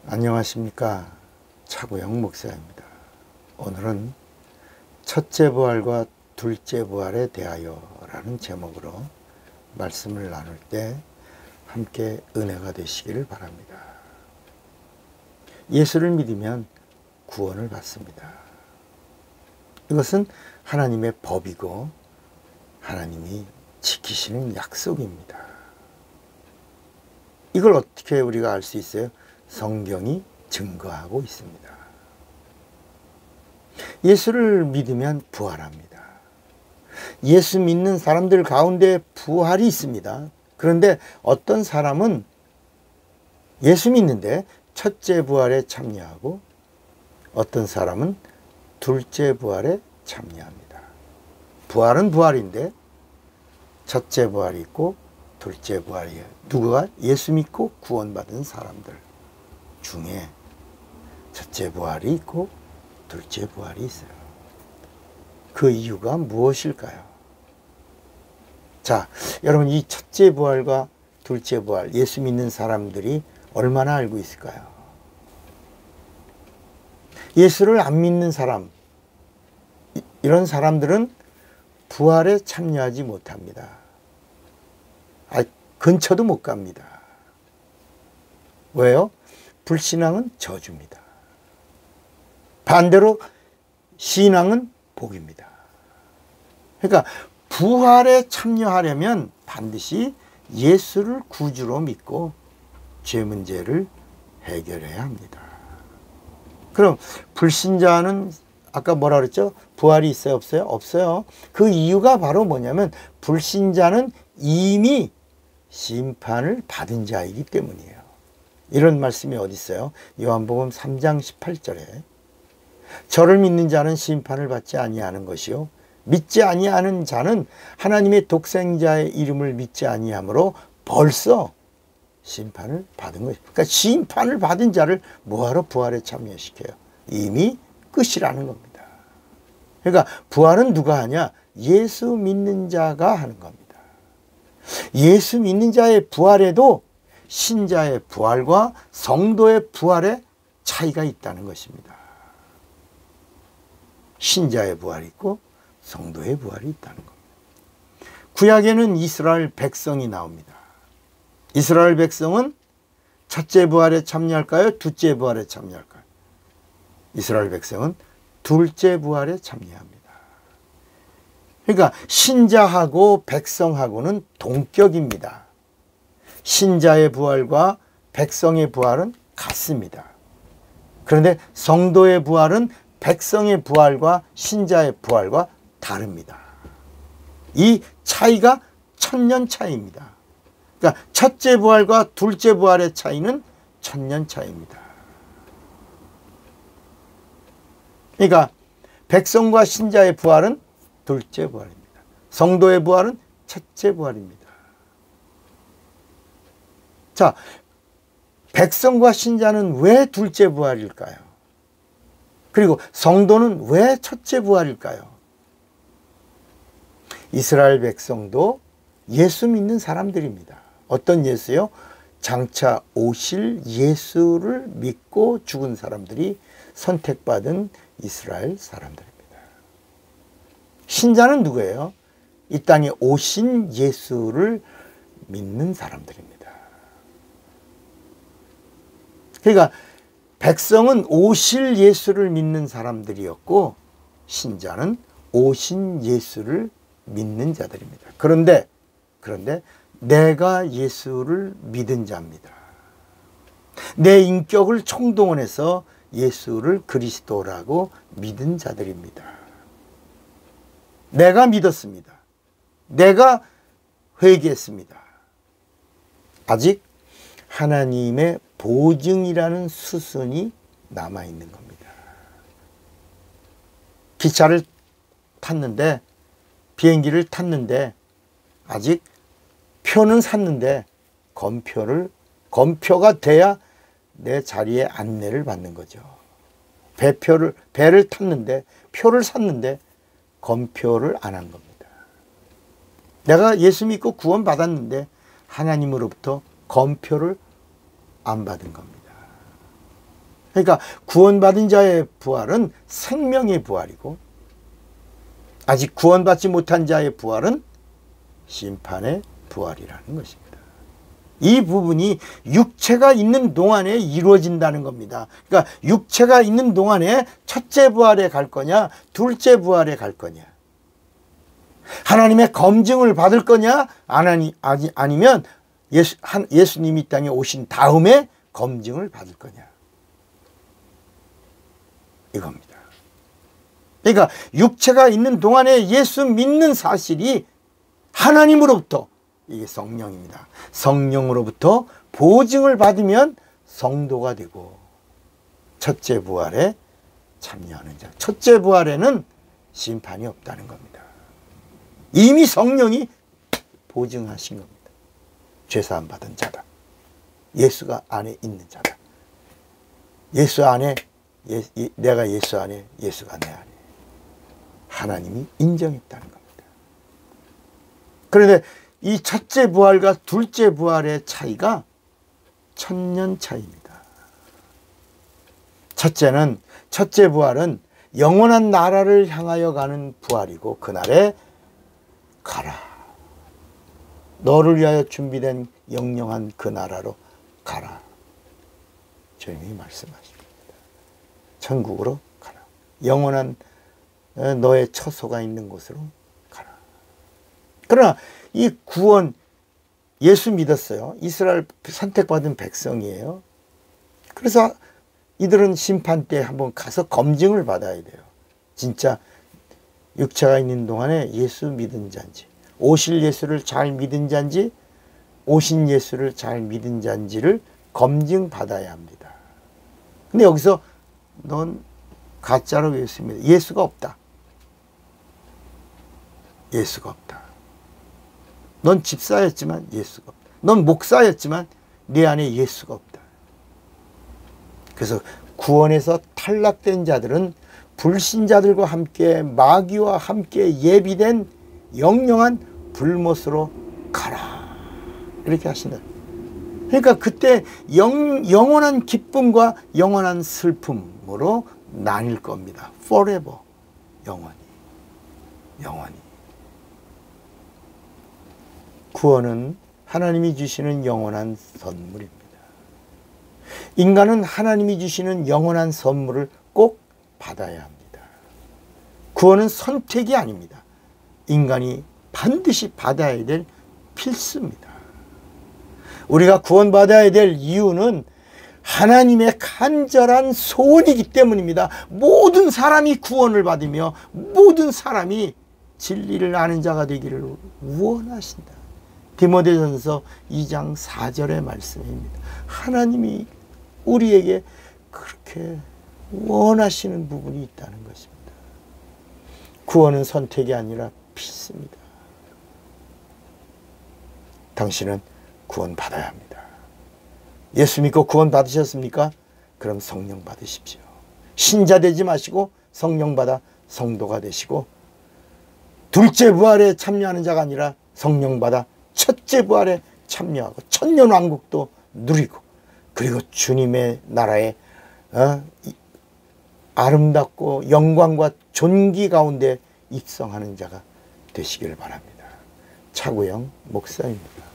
안녕하십니까. 차구영 목사입니다. 오늘은 첫째 부활과 둘째 부활에 대하여 라는 제목으로 말씀을 나눌 때 함께 은혜가 되시기를 바랍니다. 예수를 믿으면 구원을 받습니다. 이것은 하나님의 법이고 하나님이 지키시는 약속입니다. 이걸 어떻게 우리가 알 수 있어요? 성경이 증거하고 있습니다. 예수를 믿으면 부활합니다. 예수 믿는 사람들 가운데 부활이 있습니다. 그런데 어떤 사람은 예수 믿는데 첫째 부활에 참여하고 어떤 사람은 둘째 부활에 참여합니다. 부활은 부활인데 첫째 부활이 있고 둘째 부활이에요. 누구가? 예수 믿고 구원받은 사람들 중에 첫째 부활이 있고 둘째 부활이 있어요. 그 이유가 무엇일까요? 자, 여러분, 이 첫째 부활과 둘째 부활, 예수 믿는 사람들이 얼마나 알고 있을까요? 예수를 안 믿는 사람, 이런 사람들은 부활에 참여하지 못합니다. 근처도 못 갑니다. 왜요? 불신앙은 저주입니다. 반대로 신앙은 복입니다. 그러니까 부활에 참여하려면 반드시 예수를 구주로 믿고 죄 문제를 해결해야 합니다. 그럼 불신자는 아까 뭐라 그랬죠? 부활이 있어요? 없어요? 없어요. 그 이유가 바로 뭐냐면 불신자는 이미 심판을 받은 자이기 때문이에요. 이런 말씀이 어디 있어요? 요한복음 3장 18절에 저를 믿는 자는 심판을 받지 아니하는 것이요 믿지 아니하는 자는 하나님의 독생자의 이름을 믿지 아니하므로 벌써 심판을 받은 것이에요. 그러니까 심판을 받은 자를 뭐하러 부활에 참여시켜요? 이미 끝이라는 겁니다. 그러니까 부활은 누가 하냐? 예수 믿는 자가 하는 겁니다. 예수 믿는 자의 부활에도 신자의 부활과 성도의 부활에 차이가 있다는 것입니다. 신자의 부활이 있고 성도의 부활이 있다는 겁니다. 구약에는 이스라엘 백성이 나옵니다. 이스라엘 백성은 첫째 부활에 참여할까요? 둘째 부활에 참여할까요? 이스라엘 백성은 둘째 부활에 참여합니다. 그러니까 신자하고 백성하고는 동격입니다. 신자의 부활과 백성의 부활은 같습니다. 그런데 성도의 부활은 백성의 부활과 신자의 부활과 다릅니다. 이 차이가 천년 차이입니다. 그러니까 첫째 부활과 둘째 부활의 차이는 천년 차이입니다. 그러니까 백성과 신자의 부활은 둘째 부활입니다. 성도의 부활은 첫째 부활입니다. 자, 백성과 신자는 왜 둘째 부활일까요? 그리고 성도는 왜 첫째 부활일까요? 이스라엘 백성도 예수 믿는 사람들입니다. 어떤 예수요? 장차 오실 예수를 믿고 죽은 사람들이 선택받은 이스라엘 사람들입니다. 신자는 누구예요? 이 땅에 오신 예수를 믿는 사람들입니다. 그러니까 백성은 오실 예수를 믿는 사람들이었고 신자는 오신 예수를 믿는 자들입니다. 그런데 내가 예수를 믿은 자입니다. 내 인격을 총동원해서 예수를 그리스도라고 믿은 자들입니다. 내가 믿었습니다. 내가 회개했습니다. 아직 하나님의 보증이라는 수순이 남아있는 겁니다. 기차를 탔는데, 비행기를 탔는데 아직 표는 샀는데 검표가 돼야 내 자리에 안내를 받는 거죠. 배를 탔는데 표를 샀는데 검표를 안 한 겁니다. 내가 예수 믿고 구원 받았는데 하나님으로부터 검표를 안 받은 겁니다. 그러니까 구원받은 자의 부활은 생명의 부활이고 아직 구원받지 못한 자의 부활은 심판의 부활이라는 것입니다. 이 부분이 육체가 있는 동안에 이루어진다는 겁니다. 그러니까 육체가 있는 동안에 첫째 부활에 갈 거냐, 둘째 부활에 갈 거냐, 하나님의 검증을 받을 거냐, 아니면 예수님이 이 땅에 오신 다음에 검증을 받을 거냐, 이겁니다. 그러니까 육체가 있는 동안에 예수 믿는 사실이 하나님으로부터, 이게 성령입니다. 성령으로부터 보증을 받으면 성도가 되고 첫째 부활에 참여하는 자. 첫째 부활에는 심판이 없다는 겁니다. 이미 성령이 보증하신 겁니다. 죄사함 받은 자다. 예수가 안에 있는 자다. 예수 안에, 내가 예수 안에, 예수가 내 안에. 하나님이 인정했다는 겁니다. 그런데 이 첫째 부활과 둘째 부활의 차이가 1000년 차이입니다. 첫째 부활은 영원한 나라를 향하여 가는 부활이고, 그날에 가라. 너를 위하여 준비된 영영한 그 나라로 가라. 주님이 말씀하십니다. 천국으로 가라. 영원한 너의 처소가 있는 곳으로 가라. 그러나 이 구원, 예수 믿었어요. 이스라엘 선택받은 백성이에요. 그래서 이들은 심판 때 한번 가서 검증을 받아야 돼요. 진짜 육체가 있는 동안에 예수 믿은 자인지, 오실 예수를 잘 믿은 자인지, 오신 예수를 잘 믿은 자인지를 검증받아야 합니다. 근데 여기서 넌 가짜로 예수 믿어. 예수가 없다. 예수가 없다. 넌 집사였지만 예수가 없다. 넌 목사였지만 내 안에 예수가 없다. 그래서 구원에서 탈락된 자들은 불신자들과 함께 마귀와 함께 예비된 영영한 불못으로 가라. 이렇게 하신다. 그러니까 그때 영원한 기쁨과 영원한 슬픔으로 나뉠 겁니다. forever. 영원히. 영원히. 구원은 하나님이 주시는 영원한 선물입니다. 인간은 하나님이 주시는 영원한 선물을 꼭 받아야 합니다. 구원은 선택이 아닙니다. 인간이 반드시 받아야 될 필수입니다. 우리가 구원받아야 될 이유는 하나님의 간절한 소원이기 때문입니다. 모든 사람이 구원을 받으며 모든 사람이 진리를 아는 자가 되기를 원하신다. 디모데전서 2장 4절의 말씀입니다. 하나님이 우리에게 그렇게 원하시는 부분이 있다는 것입니다. 구원은 선택이 아니라 필수입니다. 당신은 구원 받아야 합니다. 예수 믿고 구원 받으셨습니까? 그럼 성령 받으십시오. 신자 되지 마시고 성령 받아 성도가 되시고, 둘째 부활에 참여하는 자가 아니라 성령 받아 첫째 부활에 참여하고 천년왕국도 누리고, 그리고 주님의 나라에 아름답고 영광과 존귀 가운데 입성하는 자가 되시기를 바랍니다. 차구영 목사입니다.